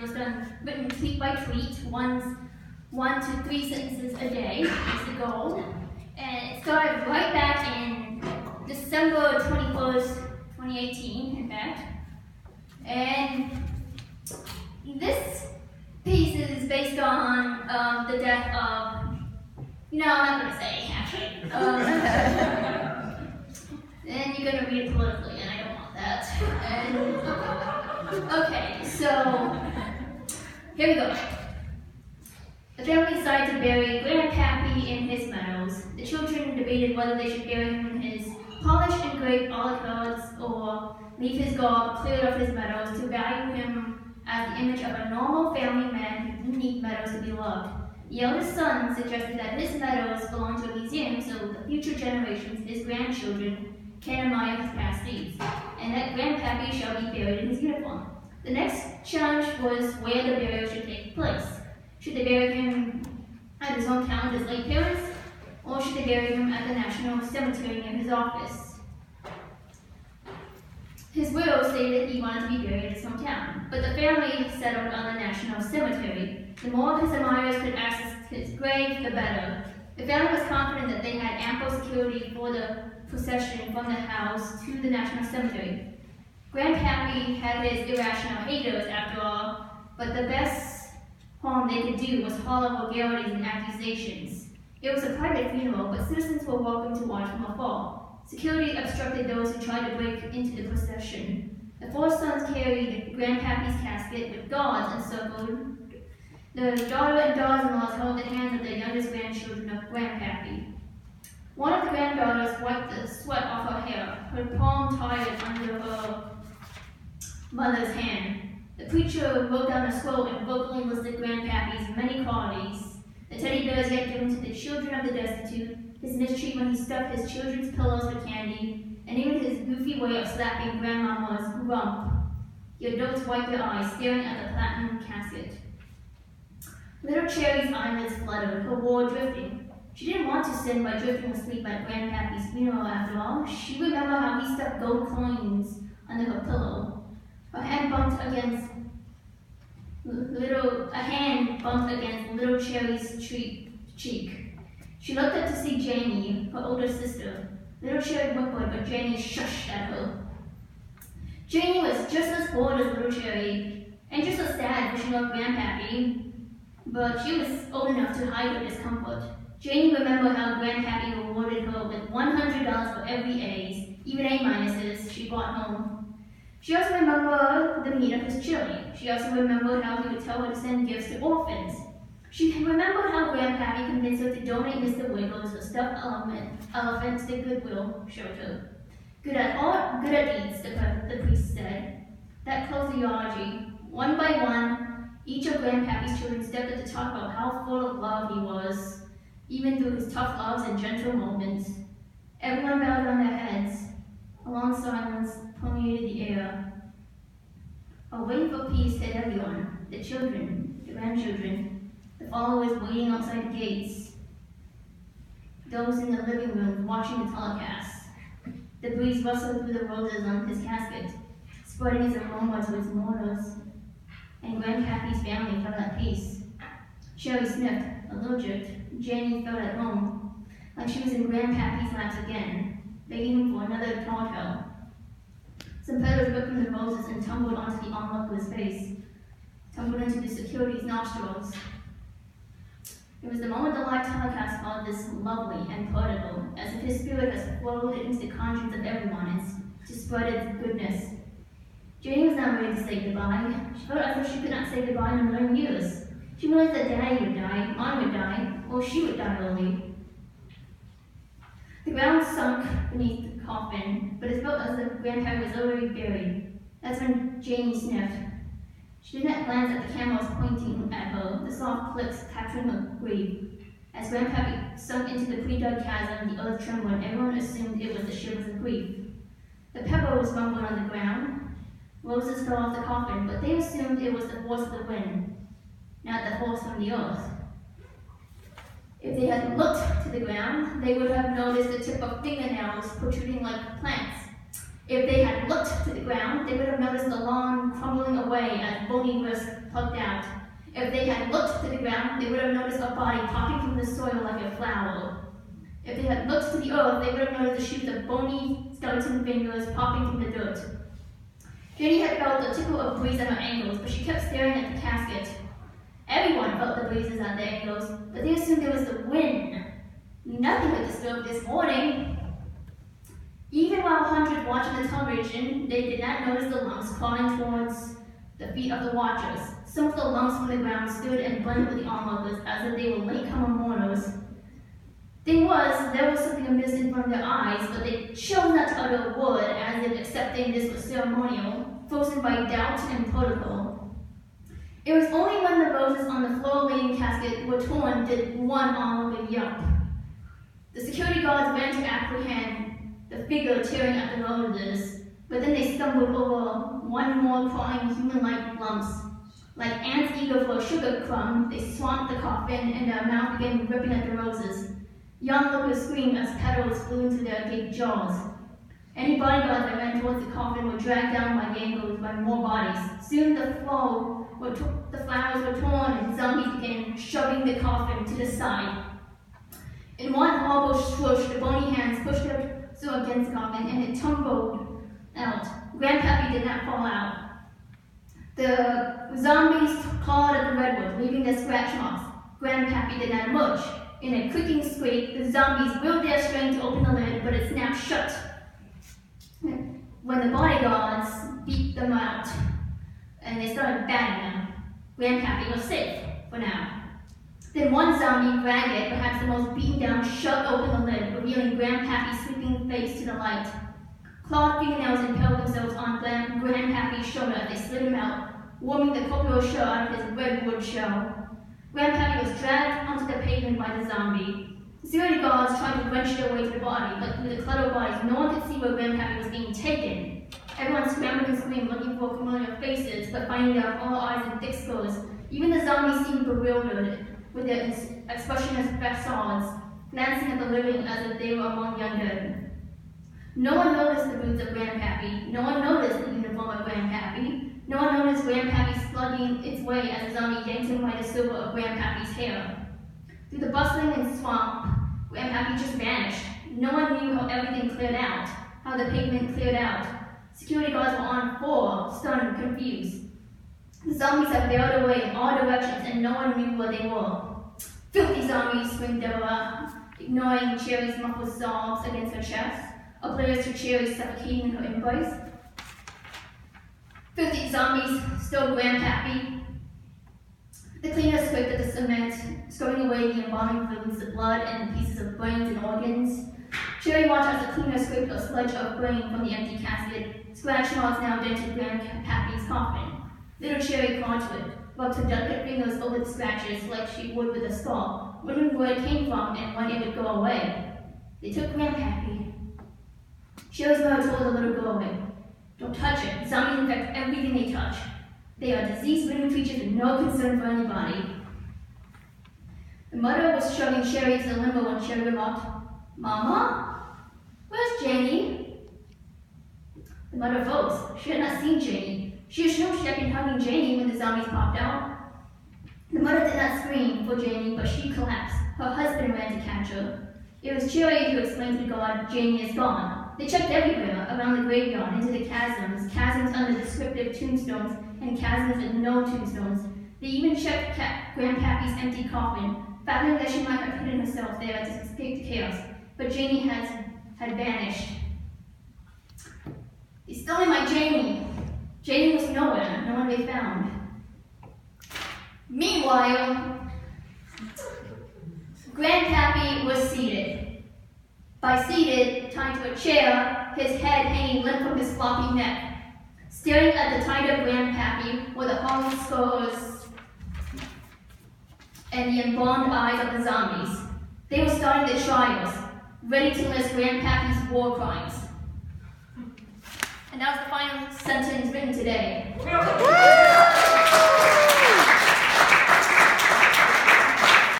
was done written tweet by tweet, 1 to 3 sentences a day is the goal. And it started right back in December 21st, 2018, in fact. And this piece is based on the death of, I'm not going to say, actually. Then you're going to read it politically, and I don't want that. Okay, so here we go. The family decided to bury Grandpappy in his meadows. The children debated whether they should bury him in his polished and engraved olive or leave his garb cleared of his meadows to value him as the image of a normal family man who didn't need meadows to be loved. The eldest son suggested that his meadows belong to a museum so the future generations, his grandchildren, can admire his past deeds, and that Grandpappy shall be buried in his uniform. The next challenge was where the burial should take place. Should they bury him at his hometown with his late parents, or should they bury him at the National Cemetery near his office? His will stated he wanted to be buried in his hometown, but the family settled on the National Cemetery. The more his admirers could access his grave, the better. The family was confident that they had ample security for the procession from the house to the National Cemetery. Grandpappy had his irrational haters, after all, but the best harm they could do was holler vulgarities and accusations. It was a private funeral, but citizens were welcome to watch from afar. Security obstructed those who tried to break into the procession. The 4 sons carried Grandpappy's casket with guards encircled. The daughter and daughters-in-law held the hands of the youngest grandchildren of Grandpappy. One of the granddaughters wiped the sweat off her hair, her palm tied under her mother's hand. The preacher wrote down a scroll and vocally listed Grandpappy's many qualities. The teddy bears he had given to the children of the destitute, his mischief when he stuffed his children's pillows with candy, and even his goofy way of slapping Grandmama's rump. The adults wiped their eyes, staring at the platinum casket. Little Cherry's eyelids fluttered, her war drifting. She didn't want to sin by drifting asleep at Grandpappy's funeral after all. She remembered how he stuffed gold coins under her pillow. Her hand bumped against little Cherry's cheek. She looked up to see Janie, her older sister. Little Cherry whimpered, but Janie shushed at her. Janie was just as bored as Little Cherry, and just as sad when she loved Grandpappy, but she was old enough to hide her discomfort. Janie remembered how Grandpappy rewarded her with $100 for every A's, even A-minuses, she brought home. She also remembered the meat of his chili. She also remembered how he would tell her to send gifts to orphans. She remembered how Grandpappy convinced her to donate Mr. Wiggles a stuffed elephant to the Goodwill shelter. Good at art, good at deeds, the priest said. That closed the eulogy. One by one, each of Grandpappy's children stepped up to talk about how full of love he was, even through his tough loves and gentle moments. Everyone bowed down their heads. A long silence permeated the air. A wave of peace hit everyone, the children, the grandchildren, the followers waiting outside the gates, those in the living room watching the telecast. The breeze rustled through the roses on his casket, spreading its aroma to its mourners, and Grandpappy's family felt at peace. Cherry sniffed, a little jerked. Janie felt at home, like she was in Grandpappy's laps again, begging him for another tall. Some petals ripped from the roses and tumbled onto the onlooker's face, tumbled into the security's nostrils. It was the moment the live telecast found this lovely and prodigal, as if his spirit has flowed into the conscience of everyone and to spread its goodness. Janie was not ready to say goodbye. She felt as if she could not say goodbye in a million years. She realized that Daddy would die, Mom would die, or she would die early. The ground sunk beneath the coffin, but it felt as if Grandpappy was already buried. That's when Janie sniffed. She did not glance at the cameras pointing at her, the soft clicks capturing her grave. As Grandpappy sunk into the pre-dug chasm, the earth trembled, and everyone assumed it was the shivers of grief. The pebbles rumbled on the ground. Roses fell off the coffin, but they assumed it was the force of the wind, not the force from the earth. If they had looked to the ground, they would have noticed the tip of fingernails protruding like plants. If they had looked to the ground, they would have noticed the lawn crumbling away as bony roots plucked out. If they had looked to the ground, they would have noticed a body popping from the soil like a flower. If they had looked to the earth, they would have noticed the shoots of bony skeleton fingers popping from the dirt. Jenny had felt a tickle of breeze at her ankles, but she kept staring at the casket. Everyone felt the breezes at their ankles, but they assumed it was the wind. Nothing would disturb this morning. Even while hundreds watching the television, they did not notice the lumps crawling towards the feet of the watchers. Some of the lumps from the ground stood and blended with the onlookers as if they were latecomer mourners. Thing was, there was something amiss in front of their eyes, but they chose not to utter a word as if accepting this was ceremonial, frozen by doubt and protocol. It was only when the roses on the floor-laden casket were torn did one onlooker yelp. The security guards ran to apprehend the figure tearing at the roses, but then they stumbled over one more crawling human-like lumps. Like ants eager for a sugar crumb, they swamped the coffin and their mouth began ripping at the roses. Young lookers screamed as petals flew into their gaped jaws. Any bodyguards that ran towards the coffin were dragged down by the ankles by more bodies. Soon the flowers were torn and zombies began shoving the coffin to the side. In one horrible swoosh, the bony hands pushed their so against the coffin and it tumbled out. Grandpappy did not fall out. The zombies clawed at the redwood, leaving their scratch marks. Grandpappy did not emerge. In a creaking squeak, the zombies willed their strength to open the lid, but it snapped shut. When the bodyguards beat them out and they started batting them, Grandpappy was safe for now. Then one zombie, ragged, perhaps the most beaten down, shoved open the lid, revealing Grandpappy's sleeping face to the light. Clawed fingernails impaled themselves on Grandpappy's shoulder as they slid him out, warming the corporeal shell out of his redwood shell. Grandpappy was dragged onto the pavement by the zombie. The security guards tried to wrench their way to the body, but through the clutter of bodies, no one could see where Grandpappy was being taken. Everyone scrambled and screamed, looking for familiar faces, but finding their hollow eyes and thick skulls. Even the zombies seemed bewildered, with their expressionless facades, glancing at the living as if they were among the undead. No one noticed the boots of Grandpappy. No one noticed the uniform of Grandpappy. No one noticed Grandpappy slugging its way as the zombie yanked him by the silver of Grandpappy's hair. Through the bustling and swamp, Grandpappy just vanished. No one knew how everything cleared out, how the pavement cleared out. Security guards were on four, stunned, confused. The zombies had bailed away in all directions and no one knew where they were. Filthy zombies, screamed Deborah, ignoring Cherry's muffled sobs against her chest, oblivious to Cherry suffocating in her embrace. Filthy zombies, stole Grandpappy. The cleaner scraped at the cement, scrubbing away the embalming fluids, the blood, and pieces of brains and organs. Cherry watched as the cleaner scraped a sludge of brain from the empty casket. Scratch marks now dented Grandpappy's coffin. Little Cherry clawed to it, rubbed her delicate fingers over the scratches like she would with a skull, wondering where it came from and when it would go away. They took Grandpappy. Cherry's mother told the little girl away. Don't touch it. Zombies infect everything they touch. They are disease-ridden creatures with no concern for anybody. The mother was shoving Cherry into the limbo when Cherry remarked, Mama? Where's Janie? The mother froze. She had not seen Janie. She assumed she had been hugging Janie when the zombies popped out. The mother did not scream for Janie, but she collapsed. Her husband ran to catch her. It was Cherry who explained to God, Janie is gone. They checked everywhere, around the graveyard, into the chasms, chasms under descriptive tombstones, and chasms with no tombstones. They even checked Grandpappy's empty coffin, fathoming that she might have hidden herself there to escape the chaos. But Janie had vanished. They stole my Janie. Janie was nowhere, no one to be found. Meanwhile, Grandpappy was seated. By seated, tied to a chair, his head hanging limp from his floppy neck. Staring at the tied-up Grandpappy were the hollow skulls and the embalmed eyes of the zombies. They were starting their trials, ready to list Grandpappy's war crimes. And that was the final sentence written today.